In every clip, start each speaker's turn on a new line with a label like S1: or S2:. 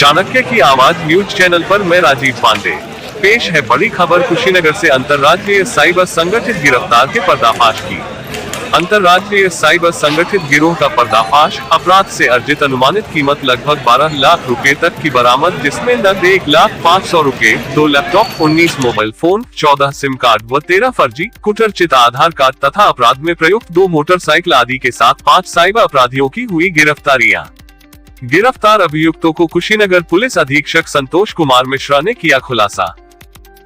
S1: चाणक्य की आवाज news channel पर मैं राजीव पांडे। पेश है बड़ी खबर। कुशीनगर से अंतर्राज्यीय साइबर संगठित गिरफ्तार के पर्दाफाश की। अंतर्राज्यीय साइबर संगठित गिरोह का पर्दाफाश। अपराध से अर्जित अनुमानित कीमत लगभग 12 लाख रुपए तक की बरामद, जिसमें नकद 1,05,000 रुपए, 2 laptop, 19 mobile phone, 14 SIM card व 13 फर्जी कुटरचित आधार कार्ड तथा अपराध में प्रयुक्त 2 मोटरसाइकिल आदि के साथ 5 साइबर अपराधियों की हुई गिरफ्तारियां। गिरफ्तार अभियुक्तों को कुशीनगर पुलिस अधीक्षक संतोष कुमार मिश्रा ने किया खुलासा।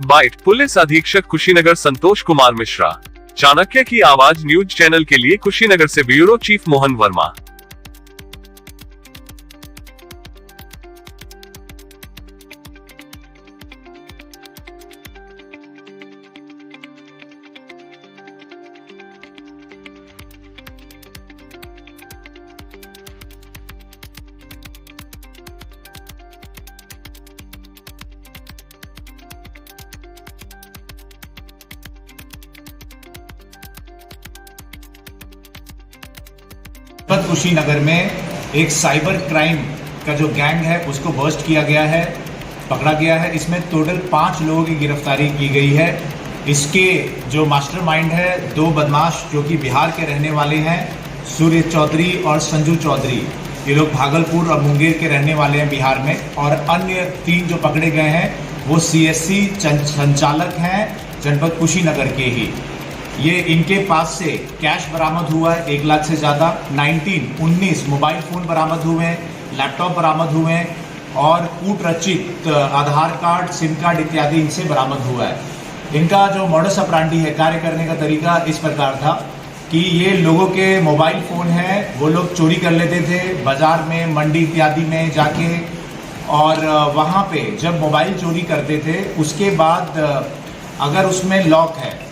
S1: बाइट पुलिस अधीक्षक कुशीनगर संतोष कुमार मिश्रा। चाणक्य की आवाज न्यूज चैनल के लिए कुशीनगर से ब्यूरो चीफ मोहन वर्मा।
S2: कुशीनगर में एक साइबर क्राइम का जो गैंग है उसको बर्स्ट किया गया है, पकड़ा गया है। इसमें टोटल 5 लोगों की गिरफ्तारी की गई है। इसके जो मास्टरमाइंड है 2 बदमाश जो कि बिहार के रहने वाले हैं, सूर्य चौधरी और संजू चौधरी। ये लोग भागलपुर और मुंगेर के रहने वाले हैं बिहार में। और अन्य 3 जो पकड़े गए हैं वो CSC संचालक हैं जनपद कुशीनगर के ही। ये इनके पास से कैश बरामद हुआ है 1 लाख से ज़्यादा, 19 मोबाइल फ़ोन बरामद हुए हैं, लैपटॉप बरामद हुए हैं और कूटरचित आधार कार्ड, सिम कार्ड इत्यादि इनसे बरामद हुआ है। इनका जो मॉडस ऑपरेंडी है, कार्य करने का तरीका इस प्रकार था कि ये लोगों के मोबाइल फ़ोन हैं वो लोग चोरी कर लेते थे बाज़ार में, मंडी इत्यादि में जाके। और वहाँ पे जब मोबाइल चोरी करते थे उसके बाद अगर उसमें लॉक है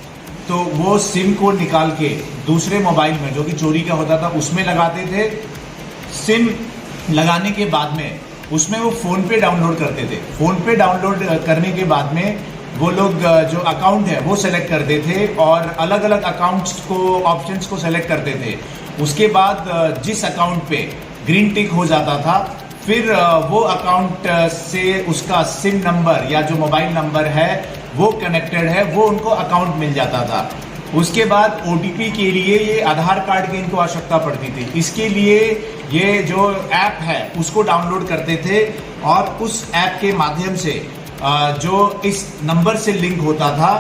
S2: तो वो सिम को निकाल के दूसरे मोबाइल में जो कि चोरी का होता था उसमें लगाते थे। सिम लगाने के बाद में उसमें वो फ़ोन पे डाउनलोड करते थे। फ़ोन पे डाउनलोड करने के बाद में वो लोग जो अकाउंट है वो सेलेक्ट करते थे और अलग अलग अकाउंट्स को, ऑप्शंस को सेलेक्ट करते थे। उसके बाद जिस अकाउंट पे ग्रीन टिक हो जाता था फिर वो अकाउंट से उसका सिम नंबर या जो मोबाइल नंबर है वो कनेक्टेड है, वो उनको अकाउंट मिल जाता था। उसके बाद OTP के लिए ये आधार कार्ड की इनको आवश्यकता पड़ती थी। इसके लिए ये जो ऐप है उसको डाउनलोड करते थे और उस ऐप के माध्यम से जो इस नंबर से लिंक होता था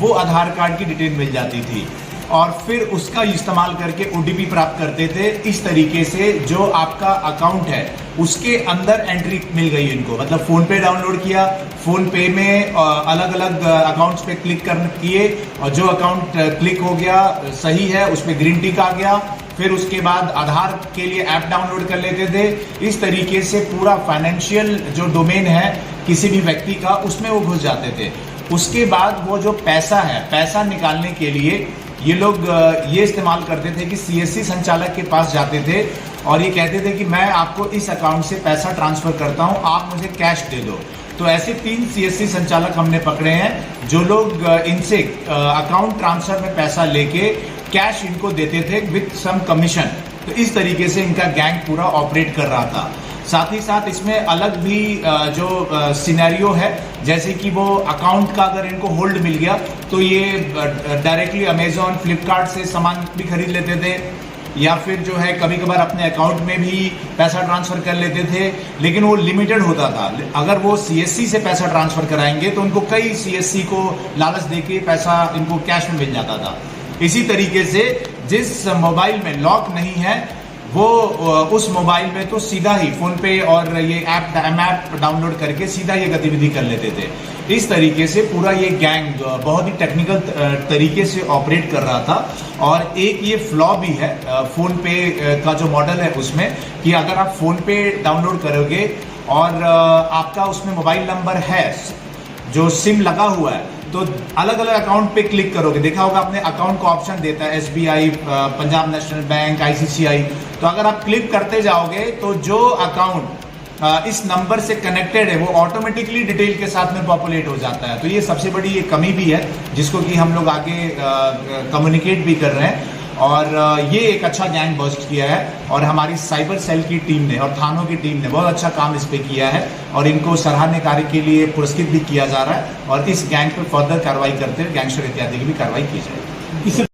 S2: वो आधार कार्ड की डिटेल मिल जाती थी और फिर उसका इस्तेमाल करके OTP प्राप्त करते थे। इस तरीके से जो आपका अकाउंट है उसके अंदर एंट्री मिल गई इनको। मतलब फ़ोन पे डाउनलोड किया, फ़ोन पे में अलग अलग अकाउंट्स पे क्लिक किए और जो अकाउंट क्लिक हो गया सही है उस पर ग्रीन टिक आ गया। फिर उसके बाद आधार के लिए ऐप डाउनलोड कर लेते थे। इस तरीके से पूरा फाइनेंशियल जो डोमेन है किसी भी व्यक्ति का उसमें वो घुस जाते थे। उसके बाद वो जो पैसा है, पैसा निकालने के लिए ये लोग ये इस्तेमाल करते थे कि CSC संचालक के पास जाते थे और ये कहते थे कि मैं आपको इस अकाउंट से पैसा ट्रांसफ़र करता हूं, आप मुझे कैश दे दो। तो ऐसे 3 CSC संचालक हमने पकड़े हैं जो लोग इनसे अकाउंट ट्रांसफ़र में पैसा लेके कैश इनको देते थे विथ सम कमीशन। तो इस तरीके से इनका गैंग पूरा ऑपरेट कर रहा था। साथ ही साथ इसमें अलग भी जो सिनेरियो है, जैसे कि वो अकाउंट का अगर इनको होल्ड मिल गया तो ये डायरेक्टली अमेजॉन, फ्लिपकार्ट से सामान भी खरीद लेते थे या फिर जो है कभी कभार अपने अकाउंट में भी पैसा ट्रांसफ़र कर लेते थे, लेकिन वो लिमिटेड होता था। अगर वो CSC से पैसा ट्रांसफ़र कराएंगे तो उनको कई CSC को लालच देके पैसा इनको कैश में मिल जाता था। इसी तरीके से जिस मोबाइल में लॉक नहीं है वो उस मोबाइल में तो सीधा ही फ़ोन पे और ये ऐप डाउनलोड करके सीधा ये गतिविधि कर लेते थे। इस तरीके से पूरा ये गैंग बहुत ही टेक्निकल तरीके से ऑपरेट कर रहा था। और एक ये फ्लॉ भी है फ़ोन पे का जो मॉडल है उसमें कि अगर आप फ़ोन पे डाउनलोड करोगे और आपका उसमें मोबाइल नंबर है, जो सिम लगा हुआ है, तो अलग अलग अकाउंट पे क्लिक करोगे, देखा होगा आपने अकाउंट का ऑप्शन देता है SBI, Punjab national bank, ICICI। तो अगर आप क्लिक करते जाओगे तो जो अकाउंट इस नंबर से कनेक्टेड है वो ऑटोमेटिकली डिटेल के साथ में पॉपुलेट हो जाता है। तो ये सबसे बड़ी ये कमी भी है जिसको कि हम लोग आगे कम्युनिकेट भी कर रहे हैं। और ये एक अच्छा गैंग बस्ट किया है और हमारी साइबर सेल की टीम ने और थानों की टीम ने बहुत अच्छा काम इस पे किया है और इनको सराहनीय कार्य के लिए पुरस्कृत भी किया जा रहा है और इस गैंग पर फर्दर कार्रवाई करते हुए गैंगस्टर इत्यादि की भी कार्रवाई की जाएगी।